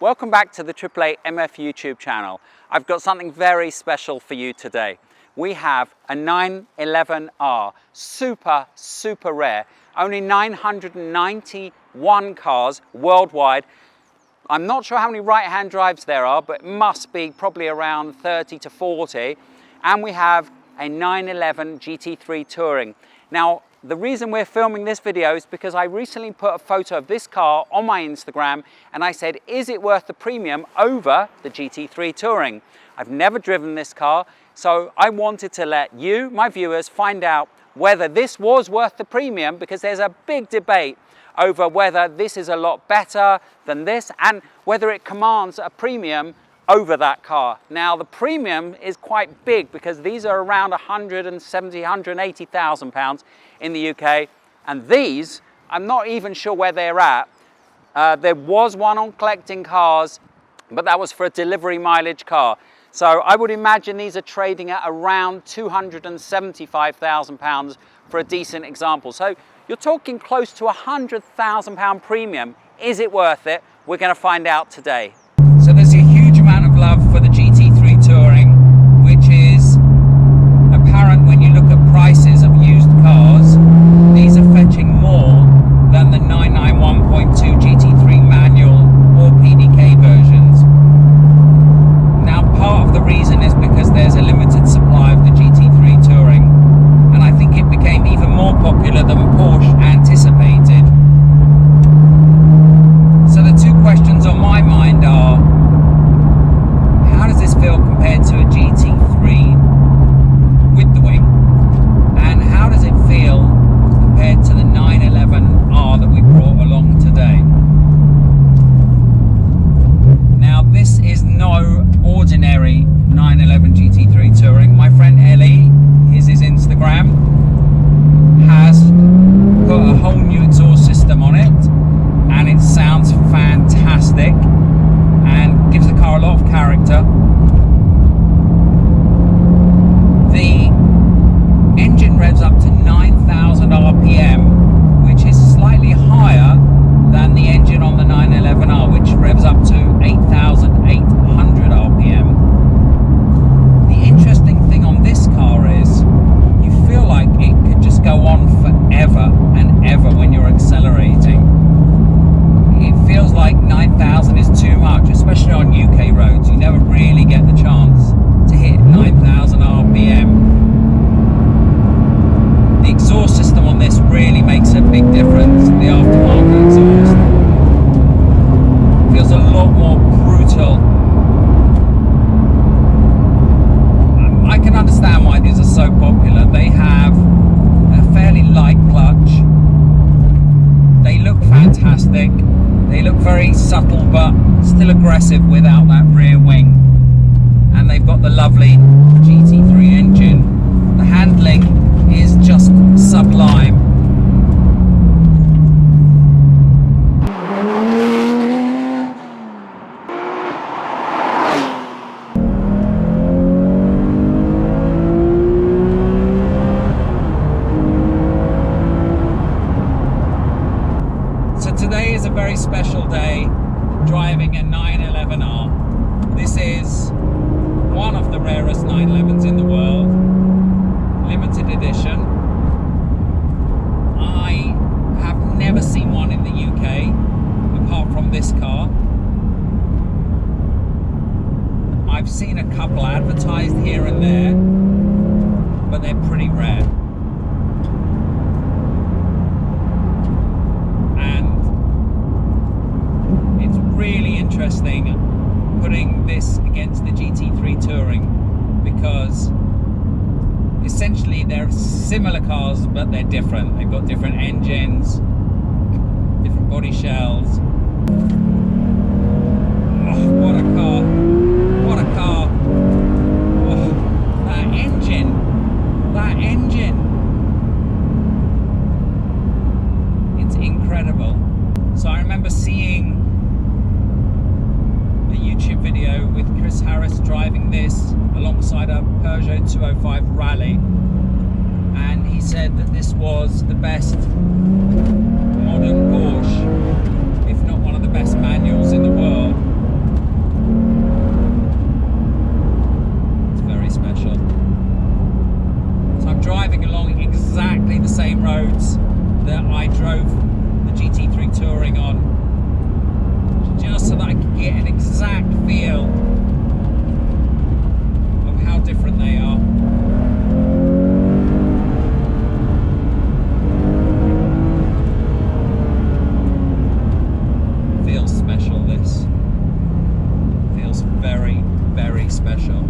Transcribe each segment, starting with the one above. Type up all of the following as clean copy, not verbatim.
Welcome back to the AAA MF YouTube channel. I've got something very special for you today. We have a 911R, super rare. Only 991 cars worldwide. I'm not sure how many right-hand drives there are, but it must be probably around 30 to 40. And we have a 911 GT3 Touring. Now, the reason we're filming this video is because I recently put a photo of this car on my Instagram and I said, is it worth the premium over the GT3 Touring? I've never driven this car, so I wanted to let you, my viewers, find out whether this was worth the premium, because there's a big debate over whether this is a lot better than this and whether it commands a premium over that car. Now, the premium is quite big because these are around 170, 180,000 pounds in the UK, and these, I'm not even sure where they're at. There was one on Collecting Cars, but that was for a delivery mileage car. So I would imagine these are trading at around 275,000 pounds for a decent example. So you're talking close to £100,000 premium. Is it worth it? We're going to find out today. So there's a huge amount of love for the GT3 Touring, which is apparent when you look at prices of used cars. These are fetching more than the 991.2 GT3 manual or PDK versions. Now, part of the reason is because there's a limited supply of the GT3 Touring, and I think it became even more popular than Porsche anticipated. So the two questions on my mind are, how does this feel compared to a GT3 with the wing? And how does it feel compared to the 911R that we brought along today? Now, this is no ordinary 911 GT3 Touring. My friend Ellie, here's his Instagram, has put a whole new exhaust system on it, and it sounds fantastic and gives the car a lot of character. The engine revs up to 9,000 RPM, which is slightly higher than the engine on the 911R, which revs up to 8,800 RPM. The interesting thing on this car is you feel like it could just go on forever and ever when you're accelerating. It feels like 9,000 is too much, especially on UK roads. You never really get the chance to hit 9,000 RPM. The exhaust system on this really makes a big difference. The aftermarket exhaust feels a lot more brutal. I can understand why these are so popular. They have a fairly light clutch. They look fantastic. They look very subtle but still aggressive without that rear wing. And they've got the lovely GT3 engine. The handling is just sublime. So today is a very special day driving a 911R. This is one of the rarest 911s in the world, limited edition. I have never seen one in the UK apart from this car. I've seen a couple advertised here and there, but they're pretty rare. And it's really interesting putting this against the GT3 Touring, because essentially they're similar cars but they're different. They've got different engines, different body shells. Oh, what a car, what a car. Oh, that engine, it's incredible. So I remember seeing a YouTube video with Chris Harris driving this alongside a Peugeot 205 Rally, and he said that this was the best modern Porsche, if not one of the best manuals in the world. roads that I drove the GT3 Touring on, just so that I could get an exact feel of how different they are. Feels special, this. Feels very, very special.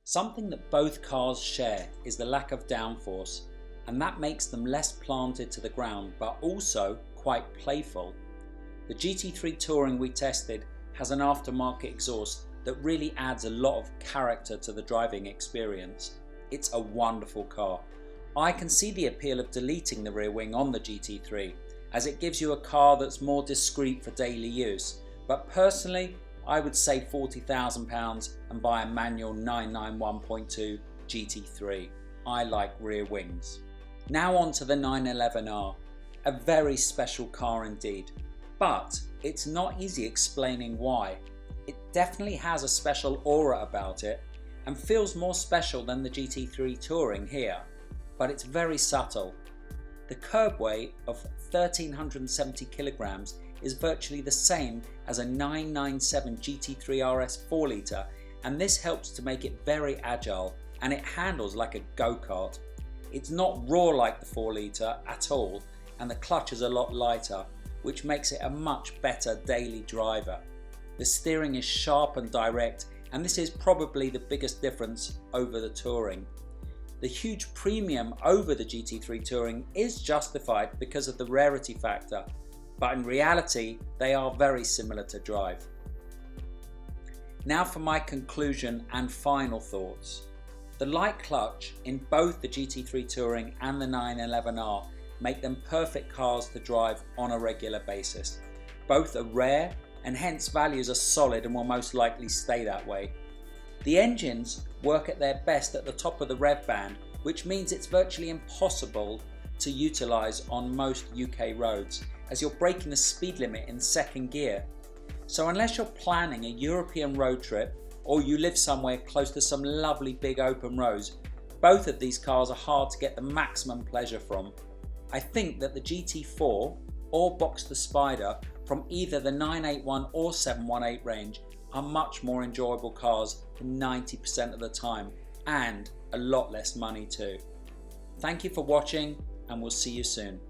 Something that both cars share is the lack of downforce, and that makes them less planted to the ground, but also quite playful. The GT3 Touring we tested has an aftermarket exhaust that really adds a lot of character to the driving experience. It's a wonderful car. I can see the appeal of deleting the rear wing on the GT3, as it gives you a car that's more discreet for daily use, but personally I would save £40,000 and buy a manual 991.2 GT3. I like rear wings. Now on to the 911R, a very special car indeed, but it's not easy explaining why. It definitely has a special aura about it and feels more special than the GT3 Touring here, but it's very subtle. The curb weight of 1,370 kilograms is virtually the same as a 997 GT3 RS 4 litre, and this helps to make it very agile, and it handles like a go-kart. It's not raw like the 4 litre at all, and the clutch is a lot lighter, which makes it a much better daily driver. The steering is sharp and direct, and this is probably the biggest difference over the Touring. The huge premium over the GT3 Touring is justified because of the rarity factor, but in reality they are very similar to drive. Now for my conclusion and final thoughts. The light clutch in both the GT3 Touring and the 911R make them perfect cars to drive on a regular basis. Both are rare and hence values are solid and will most likely stay that way. The engines work at their best at the top of the rev band, which means it's virtually impossible to utilise on most UK roads, as you're breaking the speed limit in second gear. So unless you're planning a European road trip or you live somewhere close to some lovely big open roads, both of these cars are hard to get the maximum pleasure from. I think that the GT4 or Boxster Spider from either the 981 or 718 range are much more enjoyable cars 90% of the time, and a lot less money too. Thank you for watching, and we'll see you soon.